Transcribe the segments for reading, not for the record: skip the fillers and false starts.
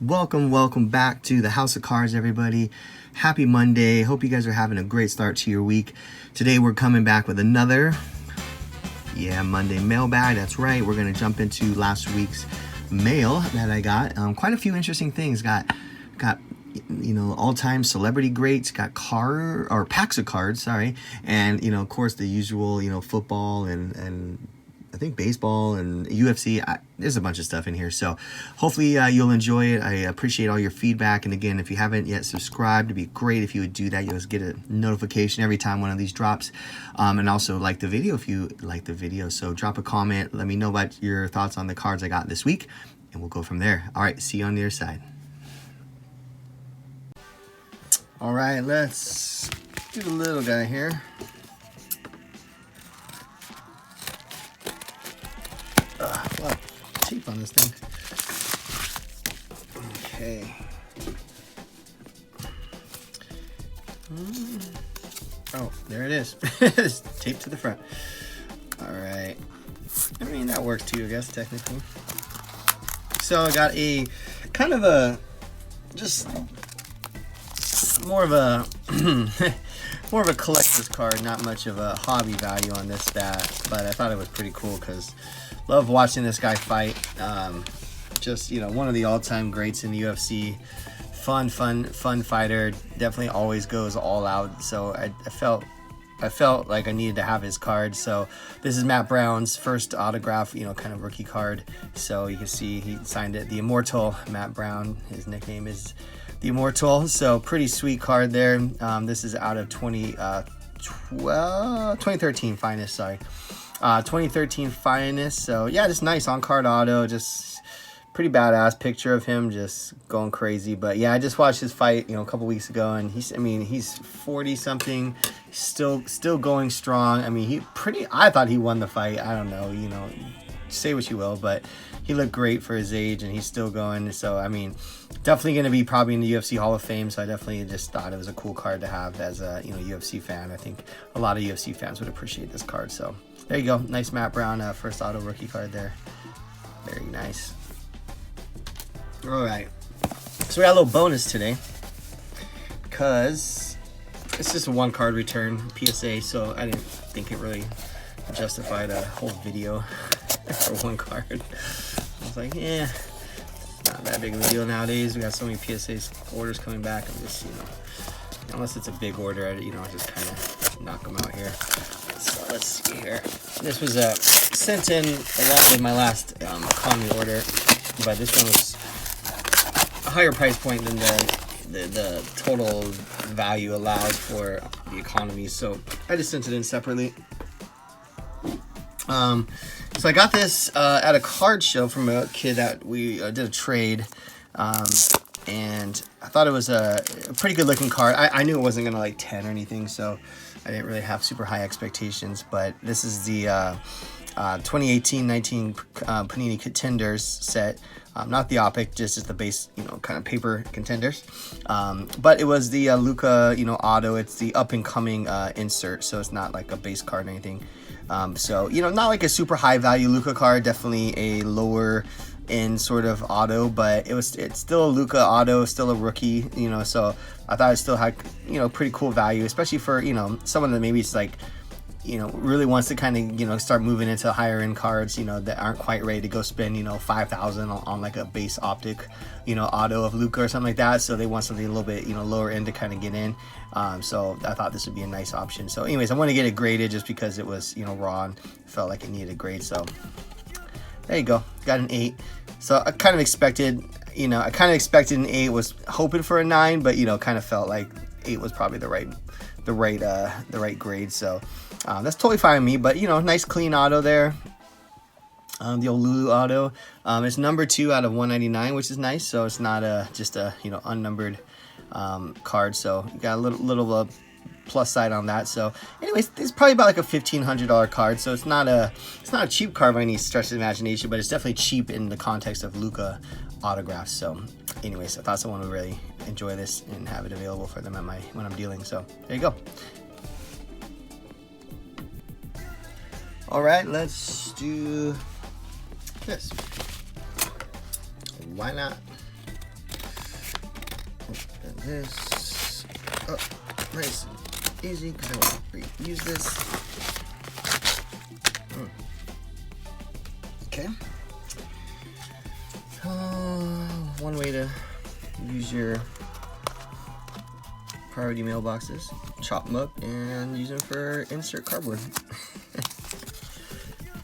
Welcome back to the House of Cards, everybody. Happy Monday. Hope you guys are having a great start to your week. Today we're coming back with another Monday mailbag. That's right. We're going to jump into last week's mail that I got. Quite a few interesting things. Got all-time celebrity greats, got packs of cards, sorry. And of course the usual, football and I think baseball and UFC. There's a bunch of stuff in here, so hopefully you'll enjoy it. I appreciate all your feedback, and again, if you haven't yet subscribed, it'd be great if you would do that. You'll just get a notification every time one of these drops, and also like the video if you like the video. So drop a comment, let me know about your thoughts on the cards I got this week, and we'll go from there. All right, see you on the other side. All right, let's do the little guy here. Wow, tape on this thing. Okay. Oh, there it is. It's taped to the front. All right. I mean, that works too, I guess, technically. So I got a kind of a, just more of a more of a collector's card, not much of a hobby value on this bat, but I thought it was pretty cool because love watching this guy fight. Just one of the all-time greats in the UFC. Fun fighter. Definitely always goes all out. So I felt like I needed to have his card. So this is Matt Brown's first autograph, kind of rookie card. So you can see he signed it, the Immortal Matt Brown. His nickname is the Immortal. So pretty sweet card there. This is out of 2013 Finest, sorry. 2013 Finest. So yeah, just nice on card auto, just pretty badass picture of him just going crazy. But yeah, I just watched his fight a couple weeks ago, and he's 40 something, still going strong. I thought he won the fight. I don't know, say what you will, but he looked great for his age, and he's still going. So definitely going to be probably in the UFC Hall of Fame. So I definitely just thought it was a cool card to have as a UFC fan. I think a lot of UFC fans would appreciate this card. So there you go, nice Matt Brown first auto rookie card there. Very nice. All right, so we got a little bonus today because it's just a one card return PSA. So I didn't think it really justified a whole video for one card. I was like, yeah, not that big of a deal nowadays. We got so many PSA orders coming back. I'm just, unless it's a big order, I just kind of knock them out here. So let's see here. This was sent in along with my last economy order, but this one was a higher price point than the total value allowed for the economy. So I just sent it in separately. So I got this at a card show from a kid that we did a trade, and I thought it was a pretty good looking card. I knew it wasn't gonna like 10 or anything, so I didn't really have super high expectations. But this is the 2018-19 Panini Contenders set, not the Optic, just the base, kind of paper Contenders. But it was the Luca, auto. It's the up and coming insert, so it's not like a base card or anything. So not like a super high value Luca card, definitely a lower end sort of auto, but it's still a Luca auto, still a rookie, so I thought it still had pretty cool value, especially for someone that maybe it's like really wants to kind of start moving into higher end cards, that aren't quite ready to go spend $5,000 on like a base Optic auto of Luca or something like that. So they want something a little bit lower end to kind of get in. So I thought this would be a nice option. So anyways, I want to get it graded just because it was raw and felt like it needed a grade. So there you go, got an 8. So I kind of expected an 8, was hoping for a 9, but kind of felt like 8 was probably the right grade. So that's totally fine with me. But nice clean auto there. The old Lulu Auto. It's number 2 out of 199, which is nice. So it's not just a unnumbered card. So you got a little plus side on that. So anyways, it's probably about like a $1,500 card. So it's not a cheap card by any stretch of the imagination, but it's definitely cheap in the context of Luca autographs. So anyways, I thought someone would really enjoy this and have it available for them when I'm dealing. So there you go. All right, let's do this. Why not? open this up nice and easy because I want to reuse this. Okay. One way to use your priority mailboxes, chop them up and use them for insert cardboard.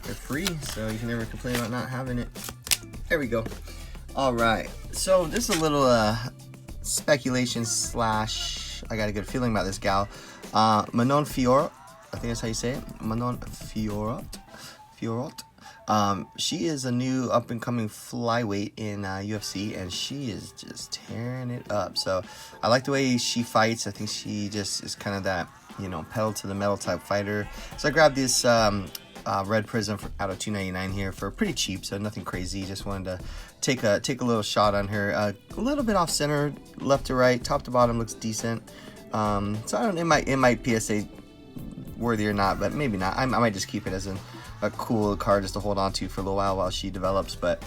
They're free, so you can never complain about not having it. There we go. All right, so this is a little speculation slash I got a good feeling about this gal. Manon Fiorot, I think that's how you say it. Manon Fiorot. She is a new up-and-coming flyweight in UFC, and she is just tearing it up. So I like the way she fights. I think she just is kind of that, you know, pedal to the metal type fighter. So I grabbed this Red Prism out of $2.99 here for pretty cheap, so nothing crazy. Just wanted to take a little shot on her. A little bit off center, left to right, top to bottom looks decent. So I don't. It might PSA worthy or not, but maybe not. I might just keep it as a cool card just to hold on to for a little while she develops. But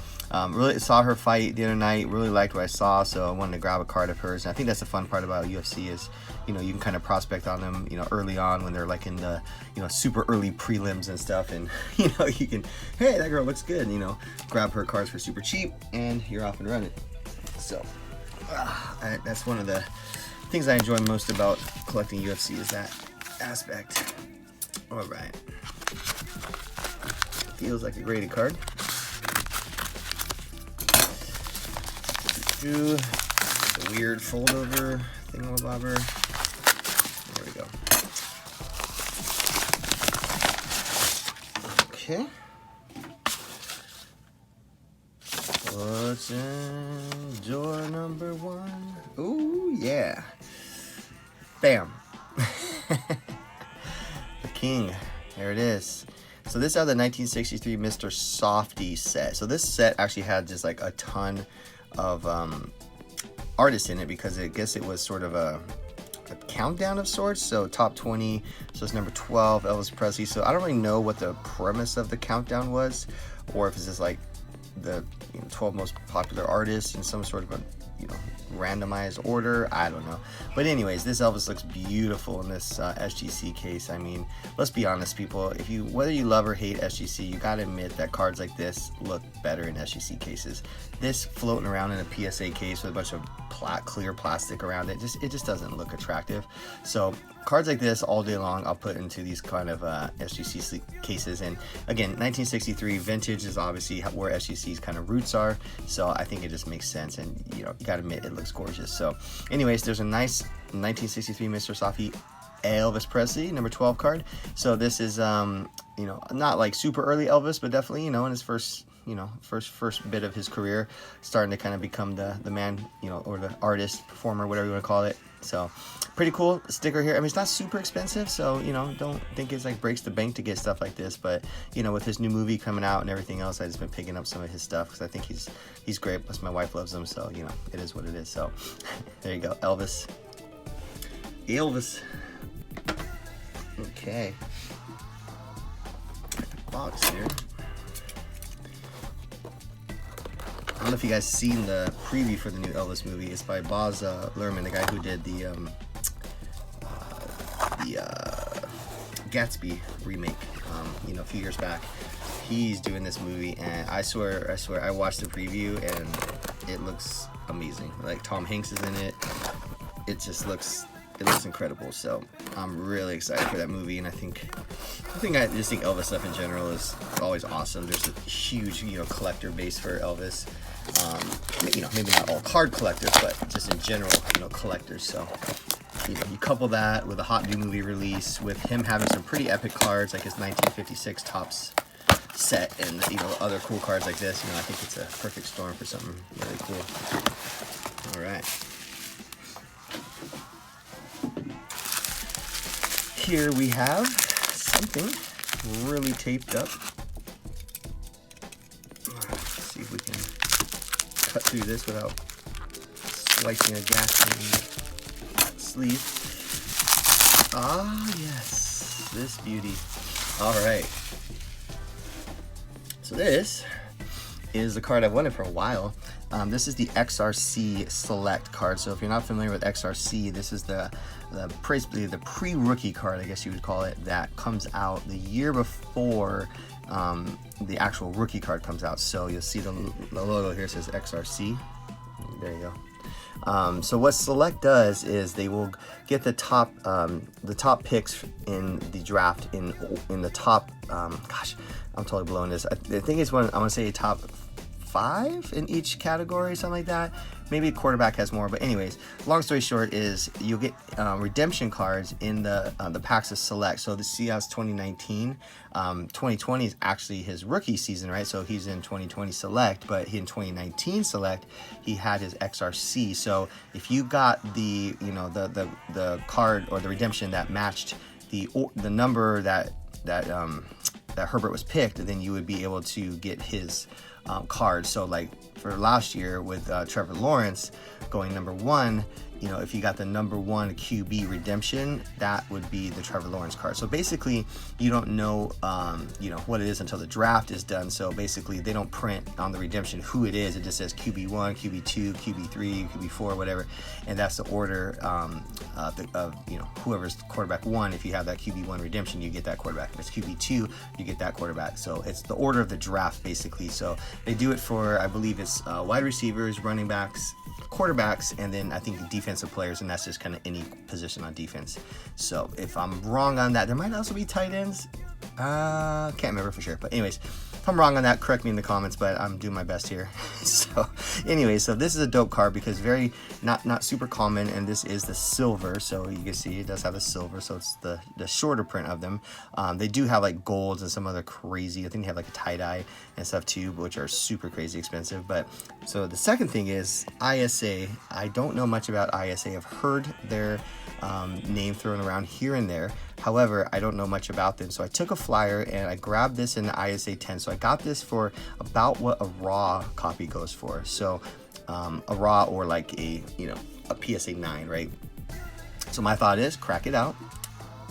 really saw her fight the other night, really liked what I saw, so I wanted to grab a card of hers. And I think that's the fun part about UFC is, you know, you can kind of prospect on them, you know, early on when they're like in the, you know, super early prelims and stuff, and you know, you can, hey, that girl looks good, and, you know, grab her cards for super cheap and you're off and running. So that's one of the things I enjoy most about collecting UFC is that aspect. All right. Feels like a graded card. Do a weird fold over thingamabobber. There we go. Okay. What's in door number 1? Ooh, yeah. Bam. The king. There it is. So this is the 1963 Mr Softy Set. So this set actually had just like a ton of artists in it because I guess it was sort of a countdown of sorts. So top 20, so it's number 12, Elvis Presley. So I don't really know what the premise of the countdown was, or if it's just like the 12 most popular artists in some sort of a randomized order. I don't know, but anyways, this Elvis looks beautiful in this SGC case. I mean, let's be honest, people, whether you love or hate SGC, you gotta admit that cards like this look better in SGC cases. This floating around in a PSA case with a bunch of clear plastic around it, it just doesn't look attractive. So cards like this all day long I'll put into these kind of SGC cases. And again, 1963 vintage is obviously where SGC's kind of roots are, so I think it just makes sense, and you gotta admit it looks gorgeous. So anyways, there's a nice 1963 Mr Softy Elvis Presley number 12 card. So this is not like super early Elvis, but definitely in his first bit of his career, starting to kind of become the man, or the artist, performer, whatever you want to call it. So pretty cool sticker here. I mean, it's not super expensive, so don't think it's like breaks the bank to get stuff like this, but with his new movie coming out and everything else, I've just been picking up some of his stuff because I think he's great. Plus my wife loves him, so it is what it is. So there you go, Elvis. Okay, box here. I don't know if you guys seen the preview for the new Elvis movie. It's by Baz Luhrmann, the guy who did the Gatsby remake, a few years back. He's doing this movie, and I swear, I watched the preview, and it looks amazing. Like Tom Hanks is in it. It looks incredible. So I'm really excited for that movie, and I just think Elvis stuff in general is always awesome. There's a huge, collector base for Elvis. Maybe not all card collectors, but just in general, collectors. So, you couple that with a hot new movie release, with him having some pretty epic cards like his 1956 Topps set, and other cool cards like this. I think it's a perfect storm for something really cool. All right. Here we have something really taped up. Let's see if we can cut through this without slicing a ghastly sleeve. Ah, yes, this beauty. All right. So this is the card I've wanted for a while. This is the Xrc Select Card. So if you're not familiar with Xrc, this is basically the pre-rookie card, I guess you would call it, that comes out the year before the actual rookie card comes out. So you'll see the logo here says Xrc. There you go. So what Select does is they will get the top picks in the draft in the top. Gosh, I'm totally blowing this. I think it's one. I want to say top 5 in each category, something like that. Maybe a quarterback has more, but anyways, long story short is you'll get redemption cards in the packs of Select. So the CS 2019, 2020 is actually his rookie season, right? So he's in 2020 Select, but in 2019 Select, he had his Xrc. So if you got the the card or the redemption that matched the number that Herbert was picked, then you would be able to get his card. So like for last year with Trevor Lawrence going number 1, if you got the number 1 QB redemption, that would be the Trevor Lawrence card. So basically you don't know what it is until the draft is done. So basically they don't print on the redemption who it is. It just says QB1, QB2, QB3, QB4, whatever, and that's the order of whoever's quarterback 1. If you have that QB1 redemption, you get that quarterback. If it's QB2, you get that quarterback. So it's the order of the draft basically. So they do it for, I believe it's wide receivers, running backs, quarterbacks, and then I think defensive players, and that's just kind of any position on defense. So if I'm wrong on that, there might also be tight ends. Can't remember for sure, but anyways, if I'm wrong on that, correct me in the comments, but I'm doing my best here. So anyway, so this is a dope card because very not super common, and this is the silver. So you can see it does have a silver, so it's the shorter print of them. They do have like golds and some other crazy, I think they have like a tie-dye and stuff too, which are super crazy expensive. But so the second thing is ISA. I don't know much about ISA. I've heard their name thrown around here and there. However, I don't know much about them. So I took a flyer and I grabbed this in the ISA 10. So I got this for about what a raw copy goes for. So a raw or like a PSA 9, right? So my thought is crack it out,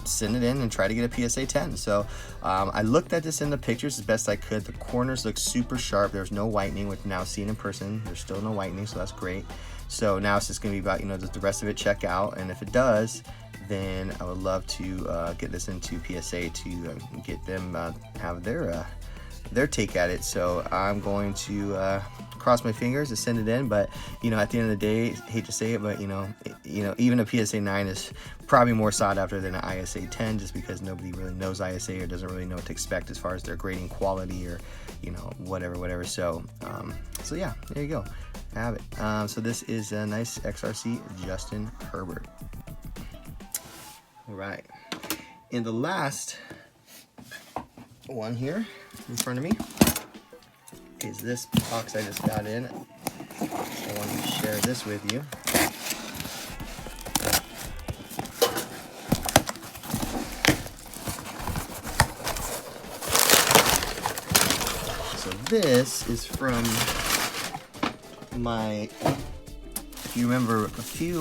send it in, and try to get a PSA 10. So I looked at this in the pictures as best I could. The corners look super sharp. There's no whitening, which now seen in person, there's still no whitening, so that's great. So now it's just gonna be about, does the rest of it check out? And if it does, then I would love to get this into PSA to get them have their take at it. So I'm going to cross my fingers to send it in, but at the end of the day, hate to say it, but even a PSA 9 is probably more sought after than an ISA 10, just because nobody really knows ISA or doesn't really know what to expect as far as their grading quality or whatever. So so yeah, there you go, have it. So this is a nice Xrc Justin Herbert. All right, and the last one here in front of me is this box I just got in. I want to share this with you. So this is from my, if you remember a few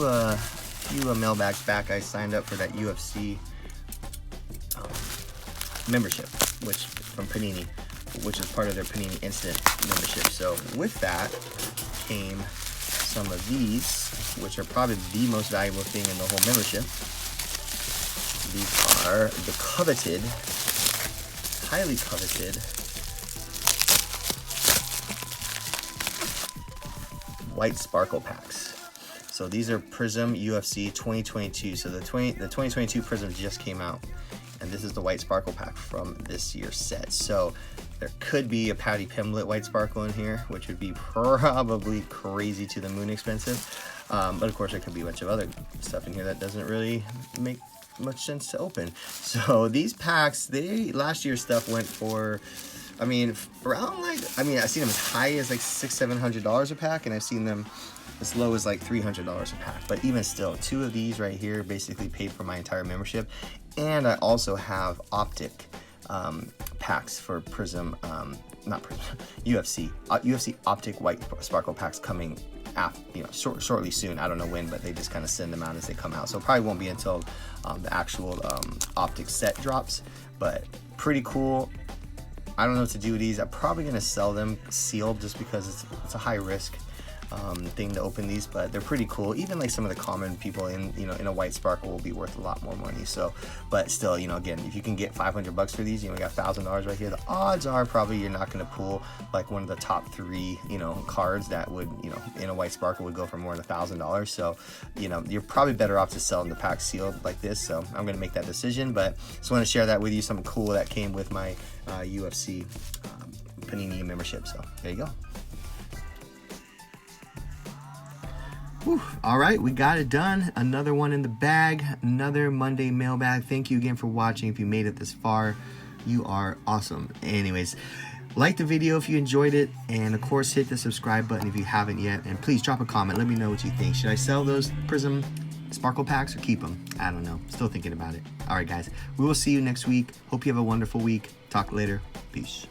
mailbags back, I signed up for that UFC membership, which from Panini, which is part of their Panini Instant membership. So with that came some of these, which are probably the most valuable thing in the whole membership. These are the coveted, highly coveted white sparkle packs. So these are Prism UFC 2022. So the 2022 Prism just came out, and this is the white sparkle pack from this year's set. So there could be a Patty Pimblett white sparkle in here, which would be probably crazy to the moon expensive. But of course there could be a bunch of other stuff in here that doesn't really make much sense to open. So these packs, last year's stuff went for, around I've seen them as high as like $600-700 a pack, and I've seen them as low as like $300 a pack. But even still, 2 of these right here basically paid for my entire membership. And I also have optic packs for Prism, not Prism, UFC optic white sparkle packs coming shortly soon. I don't know when, but they just kind of send them out as they come out. So it probably won't be until the actual optic set drops, but pretty cool. I don't know what to do with these. I'm probably gonna sell them sealed just because it's a high risk thing to open these, but they're pretty cool. Even like some of the common people in in a white sparkle will be worth a lot more money. So, but still, again, if you can get $500 for these, we got $1,000 right here. The odds are probably you're not going to pull like one of the top 3 cards that would in a white sparkle would go for more than $1,000. So you're probably better off to selling the pack sealed like this. So I'm going to make that decision, but just want to share that with you, something cool that came with my UFC Panini membership. So there you go. Whew. All right, we got it done. Another one in the bag, another Monday mailbag. Thank you again for watching. If you made it this far, you are awesome. Anyways, like the video if you enjoyed it, and of course hit the subscribe button if you haven't yet, and please drop a comment. Let me know what you think. Should I sell those Prism Sparkle packs or keep them? I don't know. Still thinking about it. All right, guys, we will see you next week. Hope you have a wonderful week. Talk later. Peace.